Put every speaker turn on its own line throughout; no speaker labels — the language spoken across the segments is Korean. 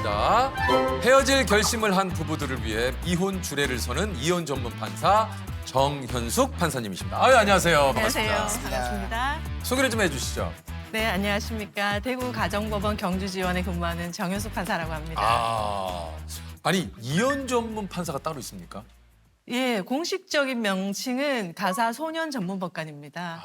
모셨습니다. 헤어질 결심을 한 부부들을 위해 이혼 주례를 서는 이혼 전문 판사 정현숙 판사님이십니다. 아유, 안녕하세요.
안녕하세요.
반갑습니다.
반갑습니다.
소개를 좀 해주시죠.
네, 안녕하십니까. 대구 가정법원 경주지원에 근무하는 정현숙 판사라고 합니다.
아니 이혼 전문 판사가 따로 있습니까?
예, 공식적인 명칭은 가사 소년 전문법관입니다.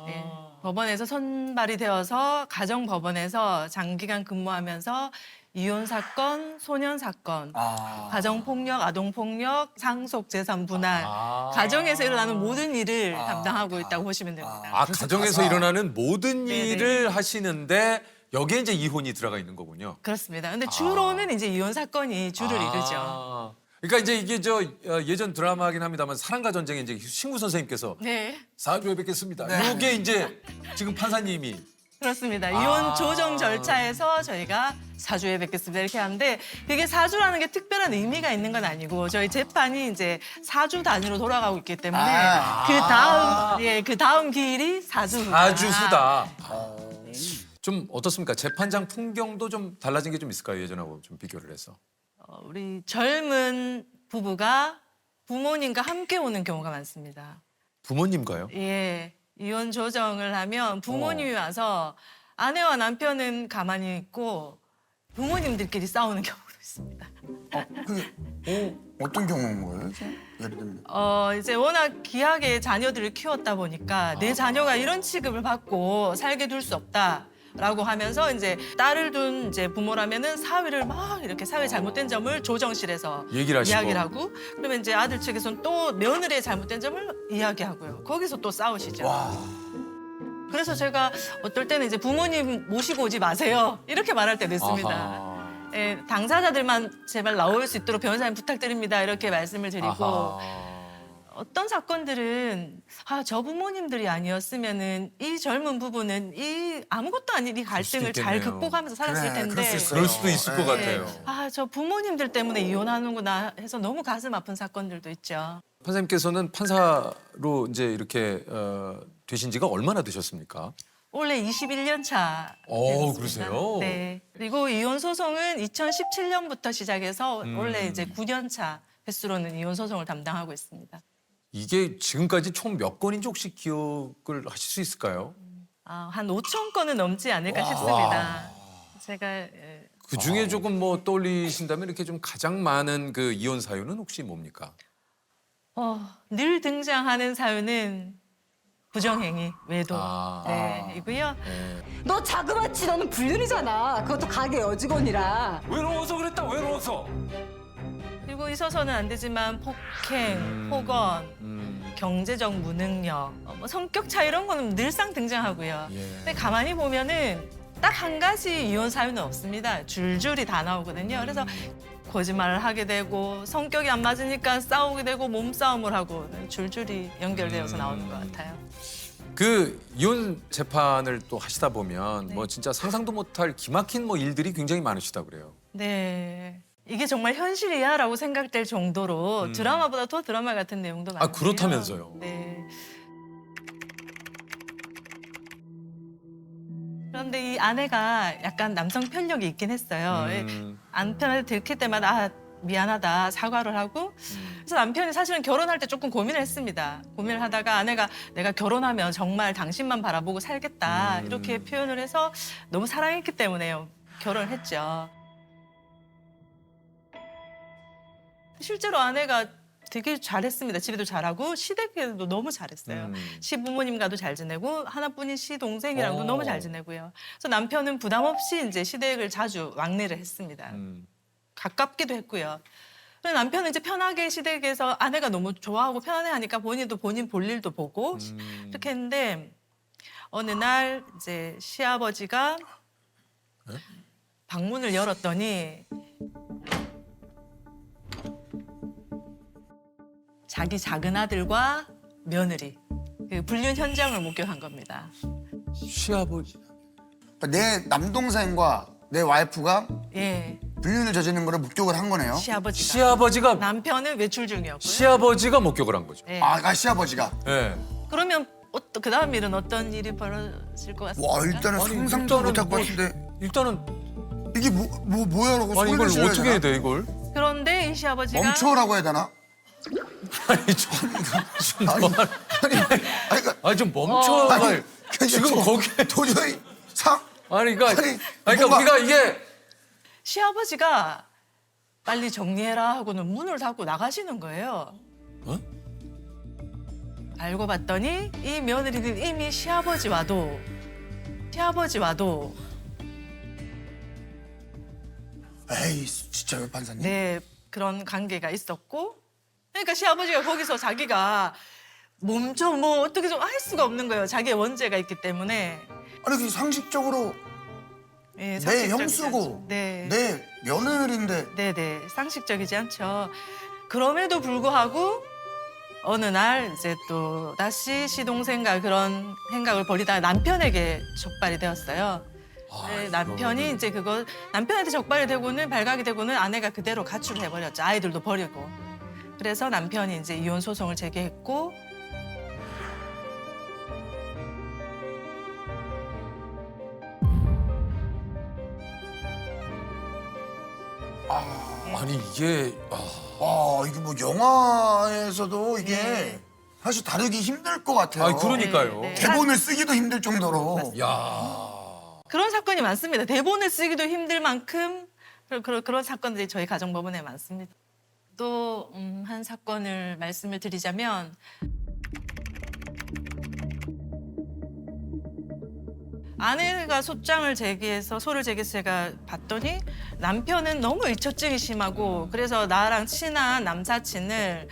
네, 법원에서 선발이 되어서 가정법원에서 장기간 근무하면서 이혼 사건, 소년 사건, 가정폭력, 아동폭력, 상속 재산 분할, 가정에서 일어나는 모든 일을 담당하고 있다고 보시면 됩니다.
가정에서 일어나는 모든
네네.
일을 하시는데 여기에 이제 이혼이 들어가 있는 거군요.
그렇습니다. 근데 주로는 이제 이혼 사건이 주를 이루죠.
그러니까 이제 이게 예전 드라마긴 합니다만 사랑과 전쟁에 이제 신구 선생님께서
네.
사주에 뵙겠습니다. 이게 이제 지금 판사님이
그렇습니다. 이혼 조정 절차에서 저희가 사주에 뵙겠습니다 이렇게 하는데 그게 사주라는 게 특별한 의미가 있는 건 아니고 저희 재판이 이제 사주 단위로 돌아가고 있기 때문에 그 다음 기일이 사주후다.
사주후다. 좀 어떻습니까? 재판장 풍경도 좀 달라진 게 좀 있을까요? 예전하고 좀 비교를 해서.
우리 젊은 부부가 부모님과 함께 오는 경우가 많습니다.
부모님과요?
예, 이혼 조정을 하면 부모님이 와서 아내와 남편은 가만히 있고 부모님들끼리 싸우는 경우도 있습니다.
어떤 경우인 거예요? 예를 들면.
이제 워낙 귀하게 자녀들을 키웠다 보니까 내 자녀가 이런 취급을 받고 살게 둘 수 없다. 라고 하면서 이제 딸을 둔 이제 부모라면은 사회를 막 이렇게 사회 잘못된 점을 조정실에서
얘기를 하시고.
이야기를 하고 그러면 이제 아들 측에서는 또 며느리의 잘못된 점을 이야기하고요. 거기서 또 싸우시죠. 그래서 제가 어떨 때는 이제 부모님 모시고 오지 마세요. 이렇게 말할 때도 있습니다. 예, 당사자들만 제발 나올 수 있도록 변호사님 부탁드립니다. 이렇게 말씀을 드리고 어떤 사건들은 저 부모님들이 아니었으면은 이 젊은 부부는 이 아무것도 아닌 이 갈등을 잘
있겠네요.
극복하면서 살았을 텐데
그럴 수도 있을 것 같아요.
저 부모님들 때문에 이혼하는구나 해서 너무 가슴 아픈 사건들도 있죠.
판사님께서는 판사로 이제 이렇게 되신 지가 얼마나 되셨습니까?
원래 21년 차.
그러세요?
네. 그리고 이혼 소송은 2017년부터 시작해서 원래 이제 9년 차 횟수로는 이혼 소송을 담당하고 있습니다.
이게 지금까지 총 몇 건인지 혹시 기억을 하실 수 있을까요?
한 5천 건은 넘지 않을까 싶습니다. 제가
그 중에 조금 뭐 떠올리신다면 이렇게 좀 가장 많은 그 이혼 사유는 혹시 뭡니까?
늘 등장하는 사유는 부정행위, 외도 이고요.
너 자그마치 너는 불륜이잖아. 그것도 가게 여직원이라.
외로워서 그랬다, 외로워서.
그리고 있어서는 안 되지만 폭행, 폭언, 경제적 무능력, 뭐 성격 차 이런 거는 늘상 등장하고요. 근데 가만히 보면은 딱 한 가지 이혼 사유는 없습니다. 줄줄이 다 나오거든요. 그래서 거짓말을 하게 되고 성격이 안 맞으니까 싸우게 되고 몸싸움을 하고 줄줄이 연결되어서 나오는 것 같아요.
그 이혼 재판을 또 하시다 보면 뭐 진짜 상상도 못할 기막힌 뭐 일들이 굉장히 많으시다 그래요.
네. 이게 정말 현실이야라고 생각될 정도로 드라마보다 더 드라마 같은 내용도 많아요.
그렇다면서요.
네. 그런데 이 아내가 약간 남성 편력이 있긴 했어요. 남편한테 들킬 때마다 미안하다 사과를 하고 그래서 남편이 사실은 결혼할 때 조금 고민을 했습니다. 고민을 하다가 아내가 내가 결혼하면 정말 당신만 바라보고 살겠다 이렇게 표현을 해서 너무 사랑했기 때문에 결혼을 했죠. 실제로 아내가 되게 잘했습니다. 집에도 잘하고 시댁에도 너무 잘했어요. 시부모님과도 잘 지내고 하나뿐인 시동생이랑도 너무 잘 지내고요. 그래서 남편은 부담 없이 이제 시댁을 자주 왕래를 했습니다. 가깝기도 했고요. 그래서 남편은 이제 편하게 시댁에서 아내가 너무 좋아하고 편안해하니까 본인도 본인 볼 일도 보고 이렇게 했는데 어느 날 이제 시아버지가 방문을 열었더니 자기 작은 아들과 며느리 그 불륜 현장을 목격한 겁니다.
시아버지.
내 남동생과 내 와이프가
예,
불륜을 저지르는 거를 목격을 한 거네요.
시아버지가
남편은 외출 중이었고요.
시아버지가 목격을 한 거죠.
예.
시아버지가.
네.
그러면 그 다음 일은 어떤 일이 벌어질 것 같습니까?
와, 일단은 상상도 못할 것 같은데.
일단은
이게 뭐야라고
아니
소리를
이걸
질러야
어떻게
되나?
해야 돼 이걸?
그런데 이 시아버지가
멈춰라고 해야 되나?
아니 좀
아니, 그러니까
아니 좀 멈춰.
아니,
지금
저
거기에
도저히
아니 그러니까
아니,
그러니까
뭔가-
우리가 이게
시아버지가 빨리 정리해라 하고는 문을 닫고 나가시는 거예요.
어?
알고 봤더니 이 며느리는 이미 시아버지와도
에이 진짜요 판사님?
네 그런 관계가 있었고, 그러니까 시아버지가 거기서 자기가 멈춰 뭐 어떻게 좀 할 수가 없는 거예요. 자기의 원죄가 있기 때문에.
아니 그 상식적으로
예,
내
상식적이지
형수고
않죠. 네.
내 며느리인데
네네 상식적이지 않죠. 그럼에도 불구하고 어느 날 이제 또 다시 시동생과 그런 생각을 벌이다가 남편에게 적발이 되었어요. 네, 남편이 이제 그거 남편한테 적발이 되고는 발각이 되고는 아내가 그대로 가출을 해버렸죠. 아이들도 버리고. 그래서 남편이 이제 이혼 소송을 제기했고.
아니 이게
와 이게 뭐 영화에서도 이게
네.
사실 다루기 힘들 것 같아요.
아니 그러니까요.
네, 네.
대본을 쓰기도 힘들 정도로.
야.
그런 사건이 많습니다. 대본을 쓰기도 힘들 만큼 그런 사건들이 저희 가정법원에 많습니다. 또 한 사건을 말씀을 드리자면 아내가 소장을 제기해서 소를 제기해서 제가 봤더니 남편은 너무 의처증이 심하고 그래서 나랑 친한 남사친을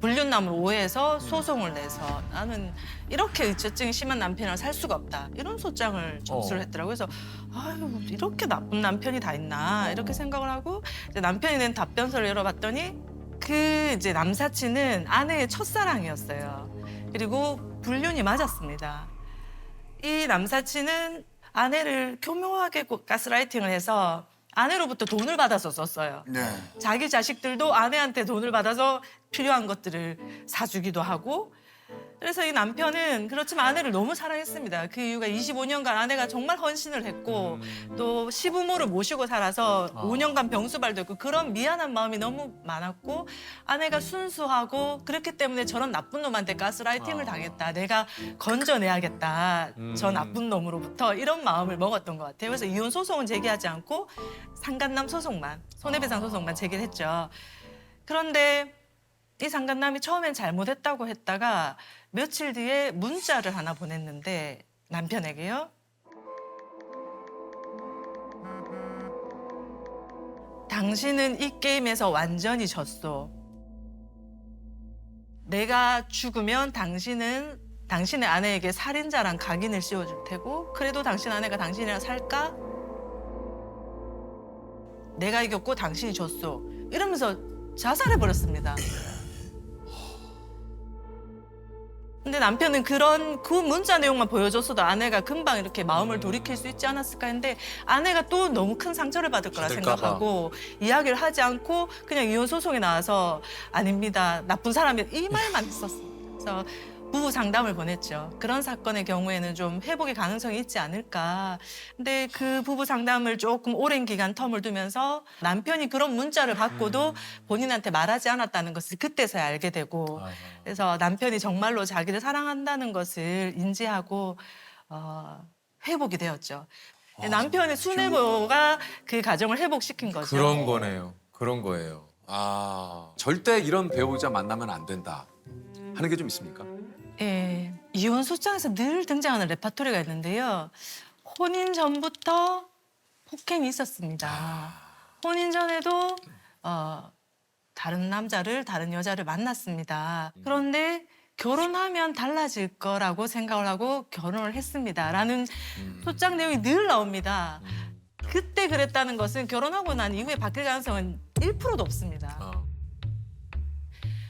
불륜남으로 오해해서 소송을 내서 나는 이렇게 의처증이 심한 남편이랑 살 수가 없다 이런 소장을 접수를 했더라고요. 그래서 아유 이렇게 나쁜 남편이 다 있나 이렇게 생각을 하고 이제 남편이 낸 답변서를 열어봤더니 그 이제 남사친은 아내의 첫사랑이었어요. 그리고 불륜이 맞았습니다. 이 남사친은 아내를 교묘하게 가스라이팅을 해서 아내로부터 돈을 받아서 썼어요.
네.
자기 자식들도 아내한테 돈을 받아서 필요한 것들을 사주기도 하고 그래서 이 남편은 그렇지만 아내를 너무 사랑했습니다. 그 이유가 25년간 아내가 정말 헌신을 했고 또 시부모를 모시고 살아서 5년간 병수발도 했고 그런 미안한 마음이 너무 많았고 아내가 순수하고 그렇기 때문에 저런 나쁜 놈한테 가스라이팅을 당했다. 내가 건져내야겠다. 저 나쁜 놈으로부터 이런 마음을 먹었던 것 같아요. 그래서 이혼 소송은 제기하지 않고 상간남 소송만 손해배상 소송만 제기를 했죠. 그런데 이 상간남이 처음엔 잘못했다고 했다가 며칠 뒤에 문자를 하나 보냈는데 남편에게요. 당신은 이 게임에서 완전히 졌소. 내가 죽으면 당신은 당신의 아내에게 살인자란 각인을 씌워줄 테고 그래도 당신 아내가 당신이랑 살까? 내가 이겼고 당신이 졌소. 이러면서 자살해버렸습니다. 근데 남편은 그 문자 내용만 보여줬어도 아내가 금방 이렇게 마음을 돌이킬 수 있지 않았을까 했는데 아내가 또 너무 큰 상처를 받을 거라
받을까 봐.
생각하고 이야기를 하지 않고 그냥 이혼 소송에 나와서 아닙니다. 나쁜 사람이 이 말만 썼습니다. 그래서 부부 상담을 보냈죠. 그런 사건의 경우에는 좀 회복의 가능성이 있지 않을까. 근데 그 부부 상담을 조금 오랜 기간 텀을 두면서 남편이 그런 문자를 받고도 본인한테 말하지 않았다는 것을 그때서야 알게 되고 그래서 남편이 정말로 자기를 사랑한다는 것을 인지하고 회복이 되었죠. 남편의 순애보가 그 가정을 회복시킨 거죠.
그런 거네요. 그런 거예요. 아 절대 이런 배우자 만나면 안 된다 하는 게 좀 있습니까?
예, 이혼 소장에서 늘 등장하는 레파토리가 있는데요. 혼인 전부터 폭행이 있었습니다. 혼인 전에도 다른 남자를 다른 여자를 만났습니다. 그런데 결혼하면 달라질 거라고 생각을 하고 결혼을 했습니다라는 소장 내용이 늘 나옵니다. 그때 그랬다는 것은 결혼하고 난 이후에 바뀔 가능성은 1%도 없습니다.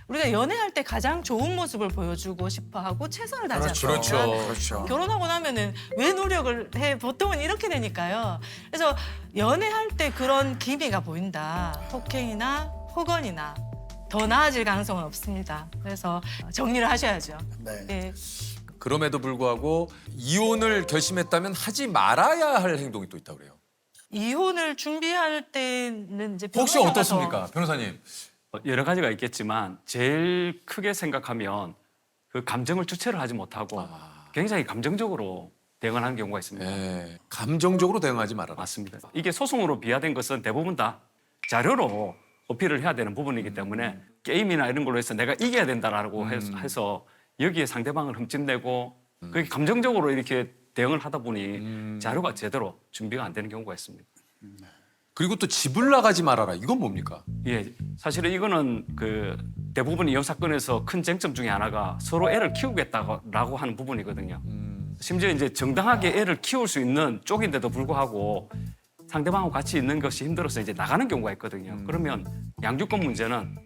우리가 연애할 때 가장 좋은 모습을 보여주고 싶어하고 최선을 다하지 않습니까?
그렇죠.
그렇죠.
결혼하고 나면은 왜 노력을 해? 보통은 이렇게 되니까요. 그래서 연애할 때 그런 기미가 보인다. 폭행이나 폭언이나 더 나아질 가능성은 없습니다. 그래서 정리를 하셔야죠.
네.
예.
그럼에도 불구하고 이혼을 결심했다면 하지 말아야 할 행동이 또 있다고 그래요.
이혼을 준비할 때는 이제
혹시
변호사가
어떻습니까, 변호사님?
여러 가지가 있겠지만 제일 크게 생각하면 그 감정을 주체를 하지 못하고 굉장히 감정적으로 대응을 하는 경우가 있습니다.
네, 감정적으로 대응하지 말아라.
맞습니다. 이게 소송으로 비화된 것은 대부분 다 자료로 어필을 해야 되는 부분이기 때문에 게임이나 이런 걸로 해서 내가 이겨야 된다라고 해서 여기에 상대방을 흠집내고 그게 감정적으로 이렇게 대응을 하다 보니 자료가 제대로 준비가 안 되는 경우가 있습니다.
그리고 또 집을 나가지 말아라. 이건 뭡니까?
예, 사실은 이거는 그 대부분 이혼 사건에서 큰 쟁점 중에 하나가 서로 애를 키우겠다고 하는 부분이거든요. 심지어 이제 정당하게 애를 키울 수 있는 쪽인데도 불구하고 상대방하고 같이 있는 것이 힘들어서 이제 나가는 경우가 있거든요. 그러면 양육권 문제는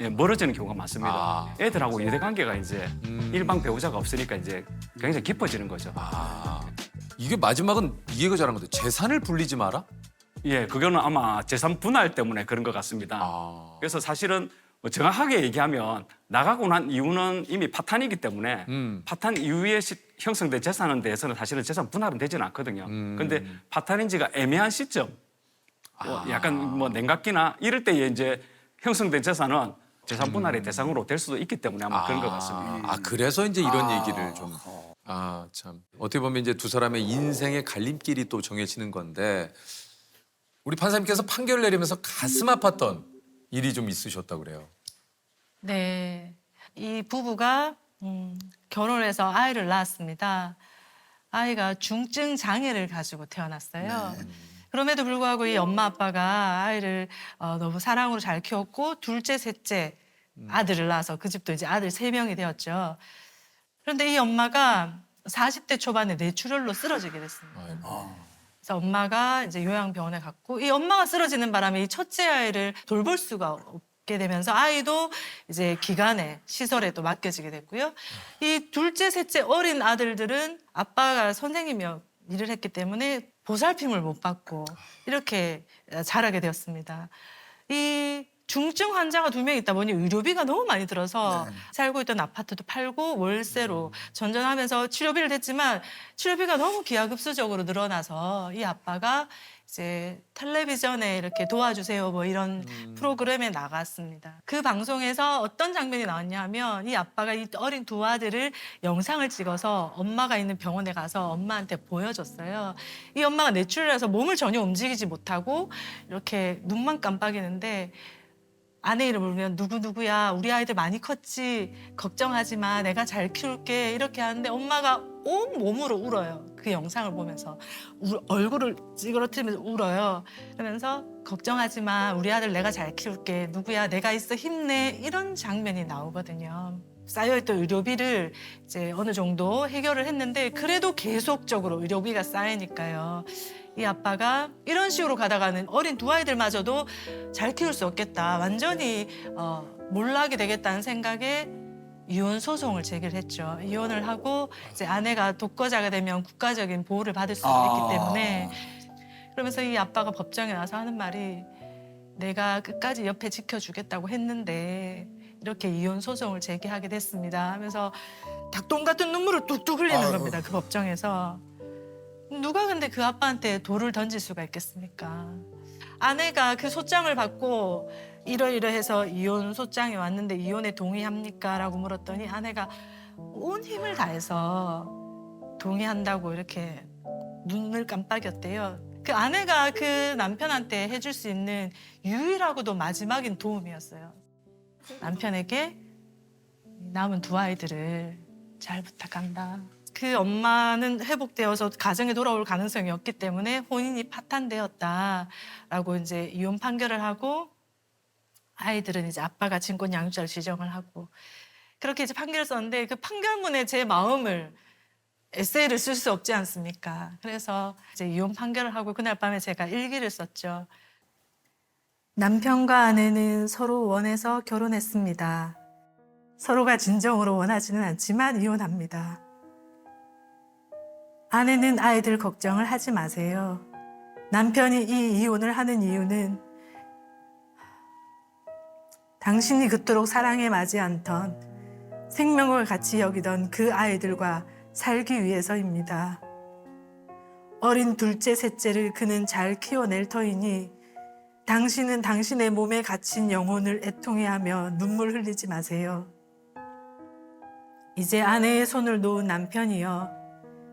예, 멀어지는 경우가 많습니다. 애들하고 유대 관계가 이제 일방 배우자가 없으니까 이제 굉장히 깊어지는 거죠.
이게 마지막은 이해가 잘 안 가는데 재산을 불리지 마라?
예, 그거는 아마 재산 분할 때문에 그런 것 같습니다. 그래서 사실은 뭐 정확하게 얘기하면 나가고 난 이유는 이미 파탄이기 때문에 파탄 이후에 형성된 재산에 대해서는 사실은 재산 분할은 되지는 않거든요. 그런데 파탄인지가 애매한 시점, 뭐 약간 뭐 냉각기나 이럴 때에 이제 형성된 재산은 재산 분할의 대상으로 될 수도 있기 때문에 아마 그런 것 같습니다.
그래서 이제 이런 얘기를 좀. 참. 어떻게 보면 이제 두 사람의 인생의 갈림길이 또 정해지는 건데 우리 판사님께서 판결을 내리면서 가슴 아팠던 일이 좀 있으셨다고 그래요.
네, 이 부부가 결혼해서 아이를 낳았습니다. 아이가 중증 장애를 가지고 태어났어요. 그럼에도 불구하고 이 엄마 아빠가 아이를 너무 사랑으로 잘 키웠고 둘째, 셋째 아들을 낳아서 그 집도 이제 아들 3명이 되었죠. 그런데 이 엄마가 40대 초반에 뇌출혈로 쓰러지게 됐습니다. 그래서 엄마가 이제 요양병원에 갔고 이 엄마가 쓰러지는 바람에 이 첫째 아이를 돌볼 수가 없게 되면서 아이도 이제 기간에 시설에 또 맡겨지게 됐고요. 이 둘째, 셋째 어린 아들들은 아빠가 선생님이며 일을 했기 때문에 보살핌을 못 받고 이렇게 자라게 되었습니다. 이 중증 환자가 2명 있다 보니 의료비가 너무 많이 들어서 살고 있던 아파트도 팔고 월세로 전전하면서 치료비를 댔지만 치료비가 너무 기하급수적으로 늘어나서 이 아빠가 이제 텔레비전에 이렇게 도와주세요 뭐 이런 프로그램에 나갔습니다. 그 방송에서 어떤 장면이 나왔냐 하면 이 아빠가 이 어린 두 아들을 영상을 찍어서 엄마가 있는 병원에 가서 엄마한테 보여줬어요. 이 엄마가 뇌출혈해서 몸을 전혀 움직이지 못하고 이렇게 눈만 깜빡이는데 아내 이름을 부르면 누구누구야 우리 아이들 많이 컸지 걱정하지 마 내가 잘 키울게 이렇게 하는데 엄마가 온 몸으로 울어요. 그 영상을 보면서 얼굴을 찌그러뜨리면서 울어요. 그러면서 걱정하지 마 우리 아들 내가 잘 키울게 누구야 내가 있어 힘내 이런 장면이 나오거든요. 쌓여있던 의료비를 이제 어느 정도 해결을 했는데 그래도 계속적으로 의료비가 쌓이니까요. 이 아빠가 이런 식으로 가다가는 어린 두 아이들마저도 잘 키울 수 없겠다. 완전히 몰락이 되겠다는 생각에 이혼 소송을 제기를 했죠. 이혼을 하고 이제 아내가 독거자가 되면 국가적인 보호를 받을 수가 있기 때문에 그러면서 이 아빠가 법정에 나와서 하는 말이 내가 끝까지 옆에 지켜주겠다고 했는데 이렇게 이혼 소송을 제기하게 됐습니다 하면서 닭똥 같은 눈물을 뚝뚝 흘리는 겁니다. 그 법정에서. 누가 근데 그 아빠한테 돌을 던질 수가 있겠습니까? 아내가 그 소장을 받고 이러이러해서 이혼 소장이 왔는데 이혼에 동의합니까? 라고 물었더니 아내가 온 힘을 다해서 동의한다고 이렇게 눈을 깜빡였대요. 그 아내가 그 남편한테 해줄 수 있는 유일하고도 마지막인 도움이었어요. 남편에게 남은 두 아이들을 잘 부탁한다. 그 엄마는 회복되어서 가정에 돌아올 가능성이 없기 때문에 혼인이 파탄되었다라고 이제 이혼 판결을 하고 아이들은 이제 아빠가 진권 양육자를 지정을 하고 그렇게 이제 판결을 썼는데 그 판결문에 제 마음을 에세이를 쓸 수 없지 않습니까? 그래서 이제 이혼 판결을 하고 그날 밤에 제가 일기를 썼죠. 남편과 아내는 서로 원해서 결혼했습니다. 서로가 진정으로 원하지는 않지만 이혼합니다. 아내는 아이들 걱정을 하지 마세요. 남편이 이 이혼을 하는 이유는 당신이 그토록 사랑에 맞지 않던 생명을 같이 여기던 그 아이들과 살기 위해서입니다. 어린 둘째, 셋째를 그는 잘 키워낼 터이니 당신은 당신의 몸에 갇힌 영혼을 애통해하며 눈물 흘리지 마세요. 이제 아내의 손을 놓은 남편이여,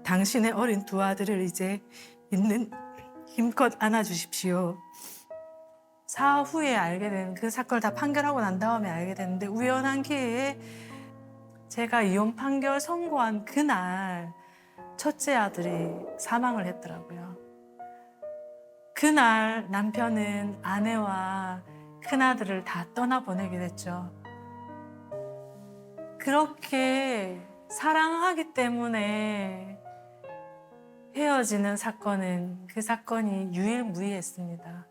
당신의 어린 두 아들을 이제 있는 힘껏 안아주십시오. 사후에 알게 된, 그 사건을 다 판결하고 난 다음에 알게 됐는데, 우연한 기회에 제가 이혼 판결 선고한 그날 첫째 아들이 사망을 했더라고요. 그날 남편은 아내와 큰아들을 다 떠나보내게 됐죠. 그렇게 사랑하기 때문에 헤어지는 사건은 그 사건이 유일무이했습니다.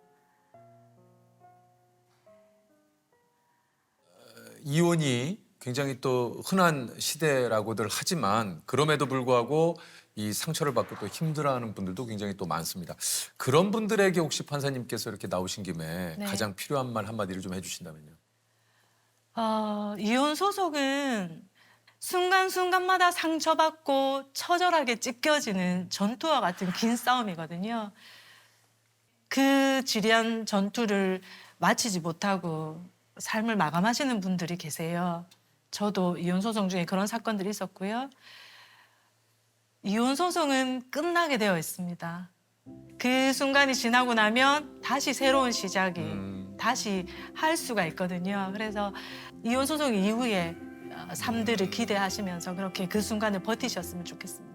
이혼이 굉장히 또 흔한 시대라고들 하지만 그럼에도 불구하고 이 상처를 받고 또 힘들어하는 분들도 굉장히 또 많습니다. 그런 분들에게 혹시 판사님께서 이렇게 나오신 김에
네.
가장 필요한 말 한마디를 좀 해주신다면요.
이혼 소송은 순간순간마다 상처받고 처절하게 찢겨지는 전투와 같은 긴 싸움이거든요. 그 지리한 전투를 마치지 못하고 삶을 마감하시는 분들이 계세요. 저도 이혼 소송 중에 그런 사건들이 있었고요. 이혼 소송은 끝나게 되어 있습니다. 그 순간이 지나고 나면 다시 새로운 시작이 다시 할 수가 있거든요. 그래서 이혼 소송 이후에 삶들을 기대하시면서 그렇게 그 순간을 버티셨으면 좋겠습니다.